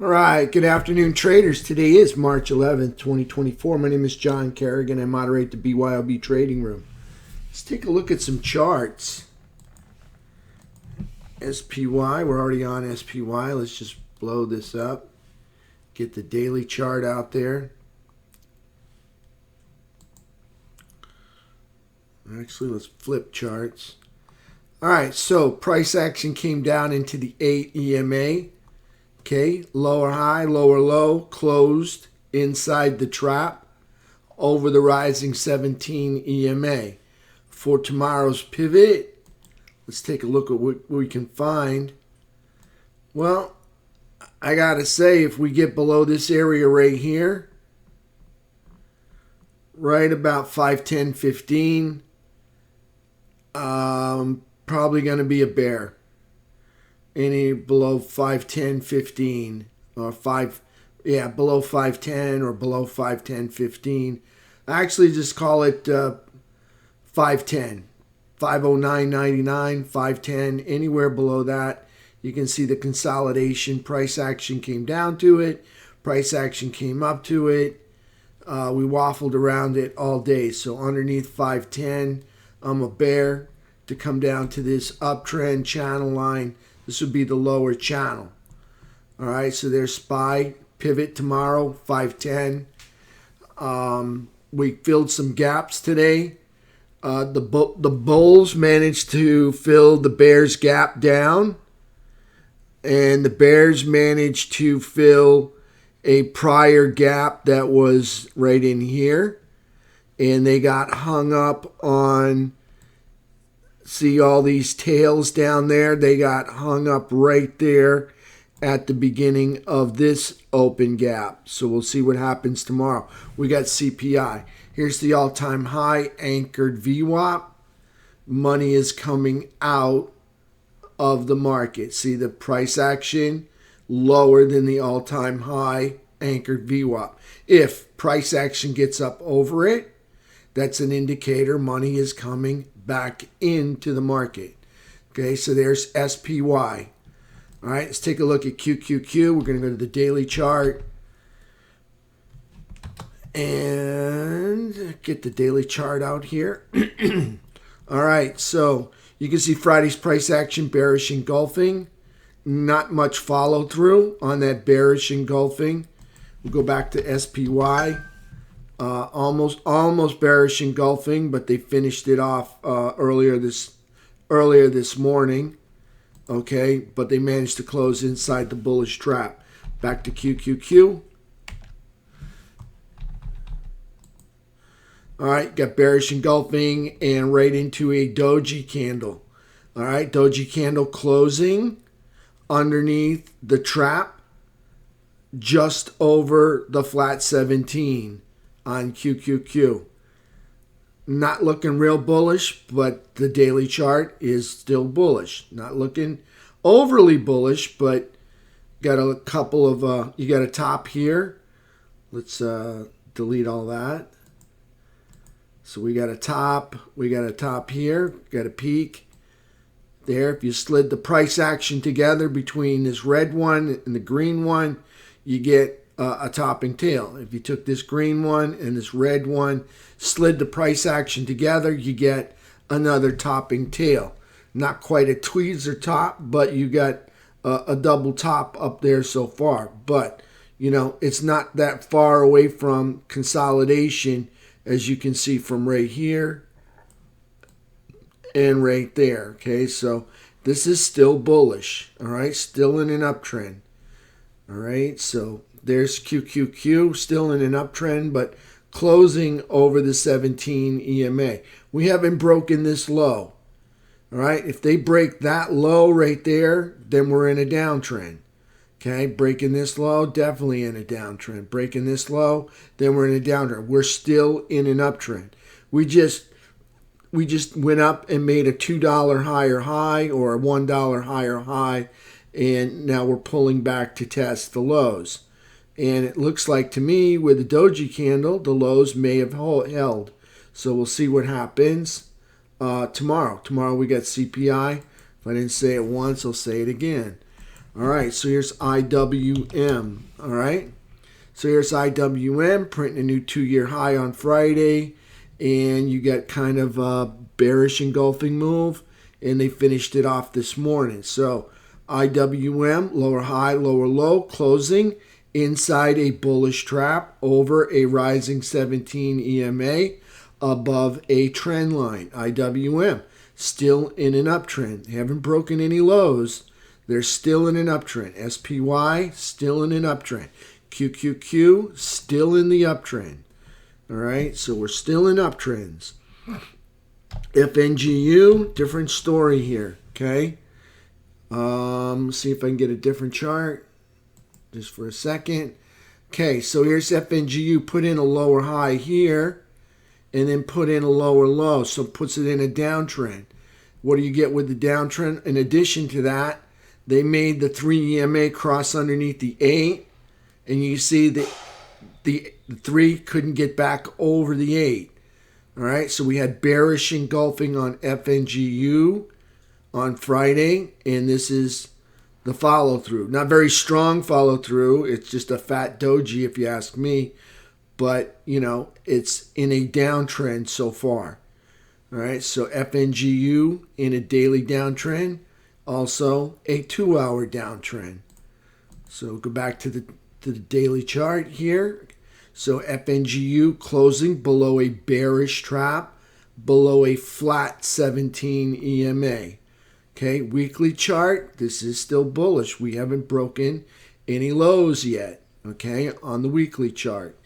All right, good afternoon, traders. Today is March 11th, 2024. My name is John Kerrigan. I moderate the BYOB trading room. Let's take a look at some charts. SPY, we're already on SPY. Let's just blow this up. Get the daily chart out there. Actually, let's flip charts. All right, so price action came down into the 8 EMA. Okay, lower high, lower low, closed inside the trap over the rising 17 EMA. For tomorrow's pivot, let's take a look at what we can find. Well, I got to say, if we get below this area right here, right about 510.15, probably going to be a bear. Any below 510.15 or below 510 or below 510.15. I actually just call it 510, 509.99, 510, anywhere below that. You can see the consolidation. Price action came down to it. Price action came up to it. We waffled around it all day. So underneath 510, I'm a bear to come down to this uptrend channel line. This would be the lower channel. All right, so there's SPY, pivot tomorrow, 510. We filled some gaps today. The bulls managed to fill the bears gap down, and the bears managed to fill a prior gap that was right in here, and they got hung up on. See all these tails down there? They got hung up right there at the beginning of this open gap. So we'll see what happens tomorrow. We got CPI. Here's the all-time high anchored VWAP. Money is coming out of the market. See the price action lower than the all-time high anchored VWAP. If price action gets up over it, that's an indicator money is coming back into the market. Okay, so there's SPY. All right, let's take a look at QQQ. We're going to go to the daily chart and get the daily chart out here. All right, so you can see Friday's price action bearish engulfing. Not much follow through on that bearish engulfing. We'll go back to SPY. Almost bearish engulfing, but they finished it off earlier this morning. Okay, but they managed to close inside the bullish trap. Back to QQQ. All right, got bearish engulfing and right into a doji candle. All right, doji candle closing underneath the trap just over the flat 17 on QQQ. Not looking real bullish, but the daily chart is still bullish. Not looking overly bullish, but got a couple of, you got a top here. Let's delete all that. So we got a top here, got a peak there. If you slid the price action together between this red one and the green one, you get a topping tail. If you took this green one and this red one, slid the price action together, you get another topping tail. Not quite a tweezer top, but you got a double top up there so far. But, you know, it's not that far away from consolidation, as you can see from right here and right there. Okay, so this is still bullish. All right, still in an uptrend. All right, so there's QQQ, still in an uptrend, but closing over the 17 EMA. We haven't broken this low. All right, if they break that low right there, then we're in a downtrend. Okay, breaking this low, definitely in a downtrend. Breaking this low, then we're in a downtrend. We're still in an uptrend. We just went up and made a $2 higher high or a $1 higher high, and now we're pulling back to test the lows. And it looks like to me with the doji candle, the lows may have held. So we'll see what happens tomorrow. Tomorrow we got CPI. If I didn't say it once, I'll say it again. All right, so here's IWM. All right, so here's IWM printing a new 2-year high on Friday, and you got kind of a bearish engulfing move, and they finished it off this morning. So IWM, lower high, lower low, closing inside a bullish trap over a rising 17 EMA above a trend line. IWM still in an uptrend. They haven't broken any lows. They're still in an uptrend. SPY still in an uptrend. QQQ still in the uptrend. All right, so we're still in uptrends. FNGU, different story here. Okay. See if I can get a different chart just for a second. Okay, so here's FNGU, put in a lower high here and then put in a lower low, so it puts it in a downtrend. What do you get with the downtrend? In addition to that, they made the 3 EMA cross underneath the 8, and you see the 3 couldn't get back over the 8. All right, so we had bearish engulfing on FNGU on Friday, and this is the follow through. Not very strong follow through. It's just a fat doji if you ask me, but it's in a downtrend so far. All right, so FNGU in a daily downtrend, also a 2-hour downtrend. So go back to the daily chart here. So FNGU closing below a bearish trap, below a flat 17 EMA. Okay, weekly chart, this is still bullish. We haven't broken any lows yet, okay, on the weekly chart.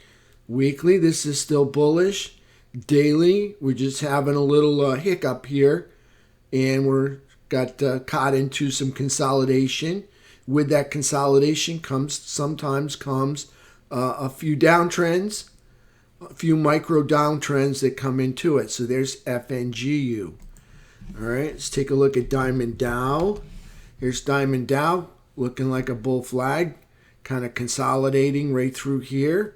Weekly, this is still bullish. Daily, we're just having a little hiccup here, and we're got caught into some consolidation. With that consolidation sometimes comes a few downtrends, a few micro downtrends that come into it. So there's FNGU. All right, let's take a look at Diamond Dow. Here's Diamond Dow looking like a bull flag, kind of consolidating right through here.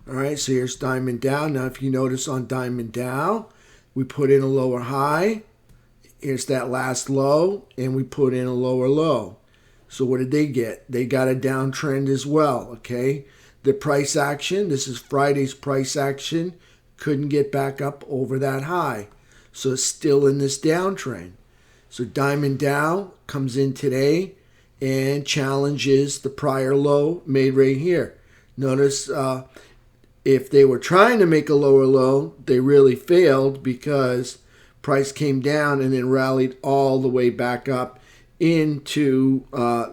All right, so here's Diamond Dow. Now, if you notice on Diamond Dow, we put in a lower high. Here's that last low, and we put in a lower low. So what did they get? They got a downtrend as well, okay? The price action, this is Friday's price action, couldn't get back up over that high. So it's still in this downtrend. So Diamond Dow comes in today and challenges the prior low made right here. Notice if they were trying to make a lower low, they really failed because price came down and then rallied all the way back up into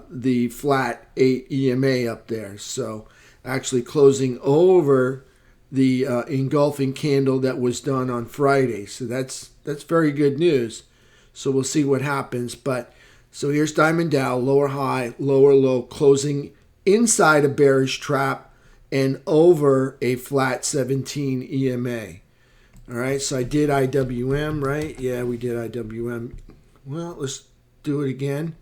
the flat 8 EMA up there. So actually closing over the engulfing candle that was done on Friday. So that's very good news. So we'll see what happens. But so here's Diamond Dow, lower high, lower low, closing inside a bearish trap and over a flat 17 EMA. All right, so I did IWM, right? Yeah, we did IWM. Well, let's do it again.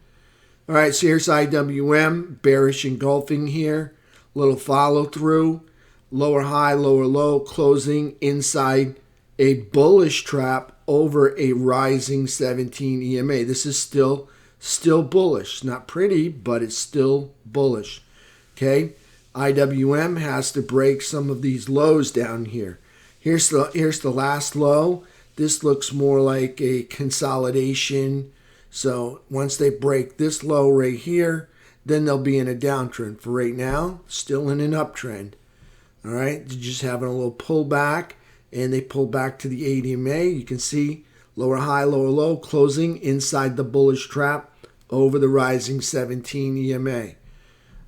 All right, so here's IWM, bearish engulfing here, little follow through. Lower high, lower low, closing inside a bullish trap over a rising 17 EMA. This is still bullish. Not pretty, but it's still bullish. Okay, IWM has to break some of these lows down here. Here's the last low. This looks more like a consolidation. So once they break this low right here, then they'll be in a downtrend. For right now, still in an uptrend. All right, they're just having a little pullback, and they pull back to the 8 EMA. You can see lower high, lower low, closing inside the bullish trap over the rising 17 EMA.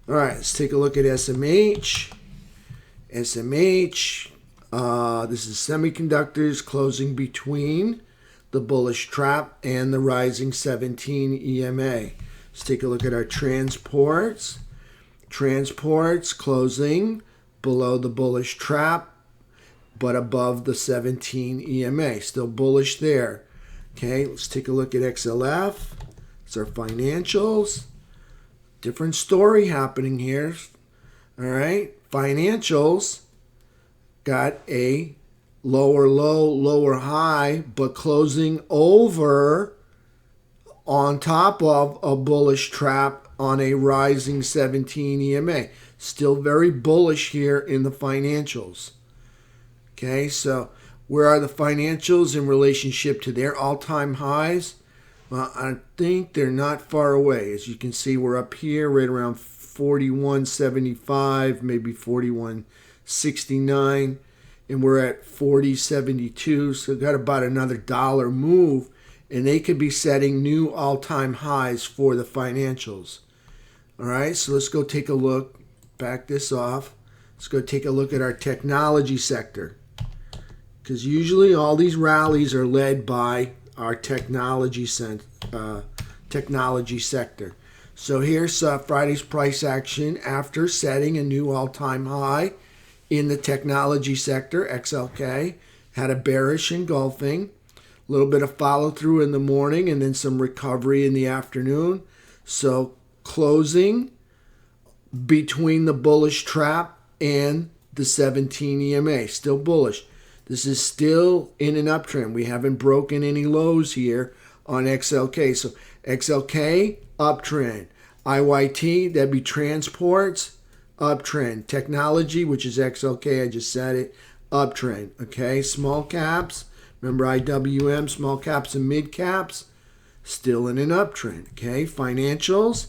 All right, let's take a look at SMH. SMH, this is semiconductors closing between the bullish trap and the rising 17 EMA. Let's take a look at our transports. Transports closing below the bullish trap, but above the 17 EMA. Still bullish there. Okay, let's take a look at XLF. It's our financials. Different story happening here. All right, financials got a lower low, lower high, but closing over on top of a bullish trap on a rising 17 EMA. Still very bullish here in the financials. Okay, so where are the financials in relationship to their all-time highs? Well, I think they're not far away. As you can see, we're up here right around 41.75, maybe 41.69, and we're at 40.72. So we've got about another dollar move, and they could be setting new all-time highs for the financials. All right, so let's go take a look. Back this off. Let's go take a look at our technology sector, because usually all these rallies are led by our technology sector. So here's Friday's price action after setting a new all-time high in the technology sector. XLK had a bearish engulfing, a little bit of follow-through in the morning, and then some recovery in the afternoon. So closing between the bullish trap and the 17 EMA, still bullish. This is still in an uptrend. We haven't broken any lows here on XLK. So XLK, uptrend. IYT, that'd be transports, uptrend. Technology, which is XLK, I just said it, uptrend. Okay, small caps, remember IWM, small caps and mid caps, still in an uptrend. Okay, financials,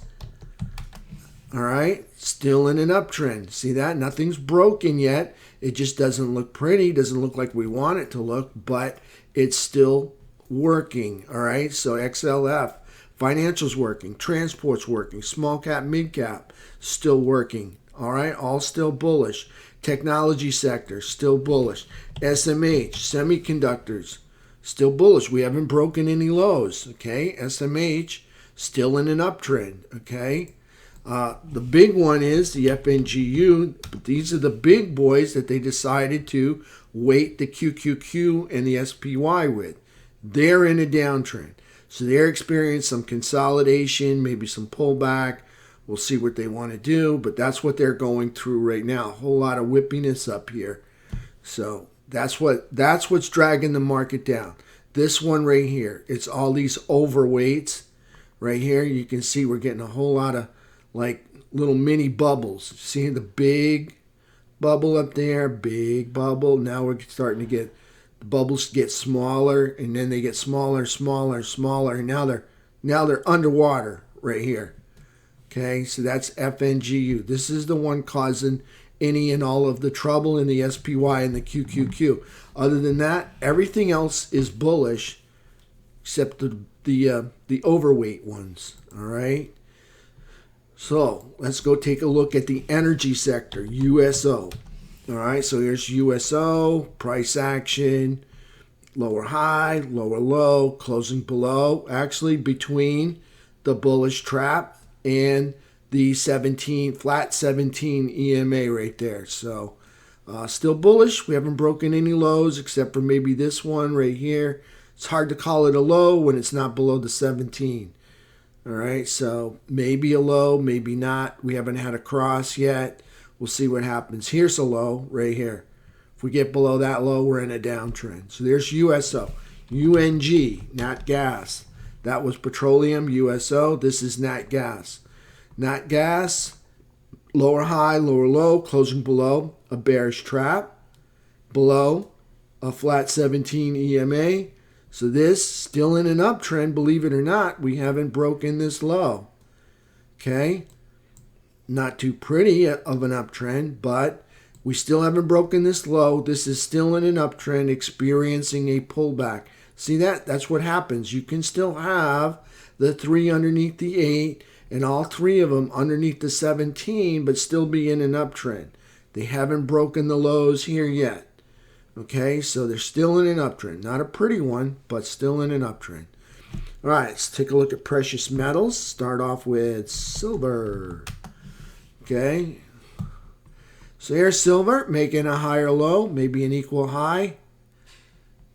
all right, still in an uptrend. See that? Nothing's broken yet. It just doesn't look pretty, doesn't look like we want it to look, but it's still working, all right? So XLF, financials working, transport's working, small cap, mid cap, still working, all right? All still bullish. Technology sector, still bullish. SMH, semiconductors, still bullish. We haven't broken any lows, okay? SMH, still in an uptrend, okay? The big one is the FNGU, but these are the big boys that they decided to weight the QQQ and the SPY with. They're in a downtrend. So they're experiencing some consolidation, maybe some pullback. We'll see what they want to do, but that's what they're going through right now. A whole lot of whippiness up here. So that's what's dragging the market down. This one right here, it's all these overweights right here. You can see we're getting a whole lot of like little mini bubbles. See the big bubble up there, big bubble. Now we're starting to get the bubbles get smaller, and then they get smaller, smaller, smaller, and now they're underwater right here. Okay, so that's FNGU. This is the one causing any and all of the trouble in the SPY and the QQQ. Other than that, everything else is bullish except the overweight ones. All right. So let's go take a look at the energy sector, USO. All right, so here's USO, price action, lower high, lower low, closing below, actually between the bullish trap and the flat 17 EMA right there. So still bullish. We haven't broken any lows except for maybe this one right here. It's hard to call it a low when it's not below the 17. All right, so maybe a low, maybe not. We haven't had a cross yet. We'll see what happens. Here's a low right here. If we get below that low, we're in a downtrend. So there's USO. UNG, nat gas. That was petroleum, USO. This is nat gas. Nat gas, lower high, lower low, closing below a bearish trap, below a flat 17 EMA. So this still in an uptrend, believe it or not. We haven't broken this low. Okay, not too pretty of an uptrend, but we still haven't broken this low. This is still in an uptrend, experiencing a pullback. See that? That's what happens. You can still have the 3 underneath the 8 and all 3 of them underneath the 17, but still be in an uptrend. They haven't broken the lows here yet. Okay, so they're still in an uptrend. Not a pretty one, but still in an uptrend. All right, let's take a look at precious metals. Start off with silver. Okay, so here's silver making a higher low, maybe an equal high.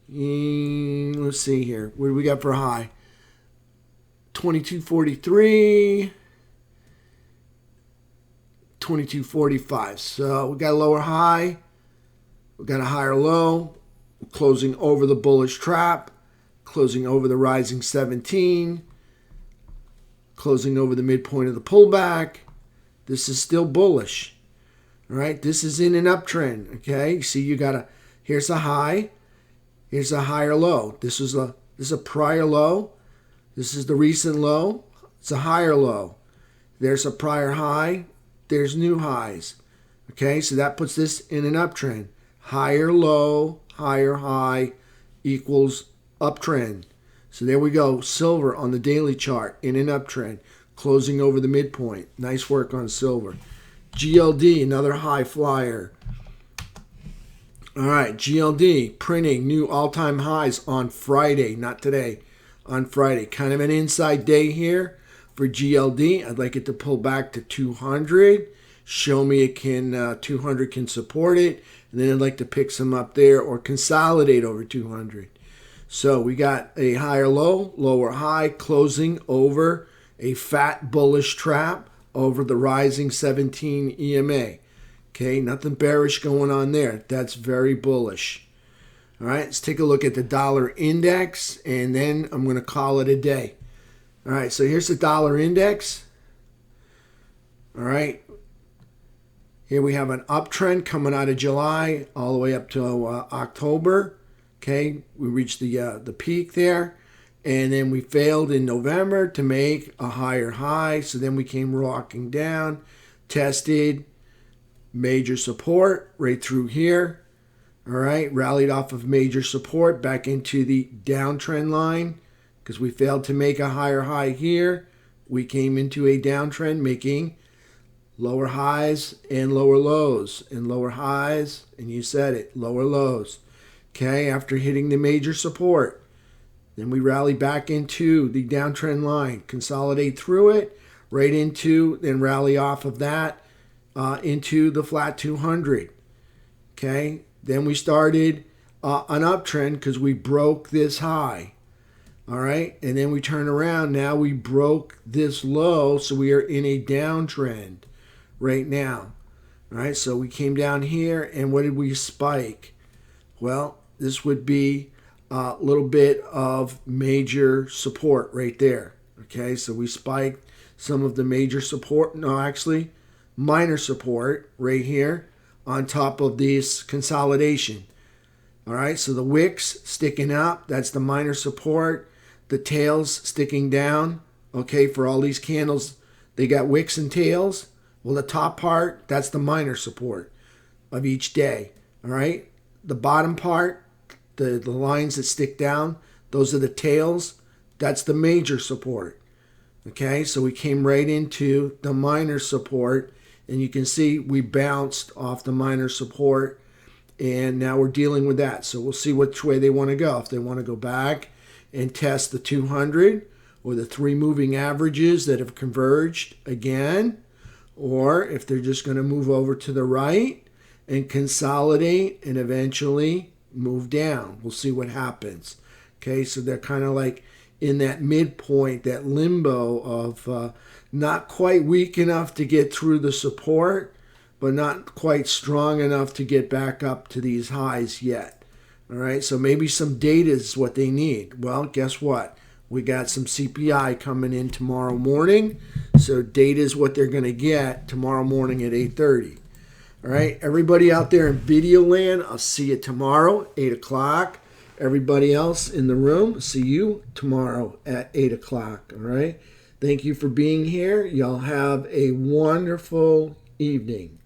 Let's see here. What do we got for a high? 22.43, 22.45. So we got a lower high. We got a higher low, closing over the bullish trap, closing over the rising 17. closing over the midpoint of the pullback. This is still bullish. All right, this is in an uptrend. Okay, see, you got a, here's a high, here's a higher low. This is a prior low. This is the recent low. It's a higher low. There's a prior high. There's new highs. Okay, so that puts this in an uptrend. Higher low, higher high equals uptrend. So there we go. Silver on the daily chart in an uptrend, closing over the midpoint. Nice work on silver. GLD, another high flyer. All right, GLD printing new all-time highs on Friday, not today, on Friday. Kind of an inside day here for GLD. I'd like it to pull back to 200. Show me it can, 200 can support it. And then I'd like to pick some up there or consolidate over 200. So we got a higher low, lower high, closing over a fat bullish trap over the rising 17 EMA. Okay, nothing bearish going on there. That's very bullish. All right, let's take a look at the dollar index, and then I'm going to call it a day. All right, so here's the dollar index. All right, here we have an uptrend coming out of July all the way up to October. Okay, we reached the peak there, and then we failed in November to make a higher high. So then we came rocking down, tested major support right through here. All right, rallied off of major support back into the downtrend line because we failed to make a higher high here. We came into a downtrend making lower highs and lower lows, and lower highs, and you said it, lower lows. Okay, after hitting the major support, then we rally back into the downtrend line, consolidate through it, right into, then rally off of that into the flat 200. Okay, then we started an uptrend because we broke this high. All right, and then we turn around. Now we broke this low, so we are in a downtrend right now. All right, so we came down here, and what did we spike? Well, this would be a little bit of major support right there. Okay, so we spiked some of the major support. No, actually, minor support right here on top of this consolidation. All right, so the wicks sticking up, that's the minor support. The tails sticking down. Okay, for all these candles, they got wicks and tails. Well, the top part, that's the minor support of each day. All right, the bottom part, the lines that stick down, those are the tails. That's the major support. Okay, so we came right into the minor support, and you can see we bounced off the minor support, and now we're dealing with that. So we'll see which way they want to go. If they want to go back and test the 200 or the three moving averages that have converged again, or if they're just going to move over to the right and consolidate and eventually move down. We'll see what happens. Okay, so they're kind of like in that midpoint, that limbo of not quite weak enough to get through the support, but not quite strong enough to get back up to these highs yet. All right, so maybe some data is what they need. Well, guess what? We got some CPI coming in tomorrow morning. So data is what they're going to get tomorrow morning at 8:30. All right, everybody out there in video land, I'll see you tomorrow, 8 o'clock. Everybody else in the room, see you tomorrow at 8 o'clock. All right, thank you for being here. Y'all have a wonderful evening.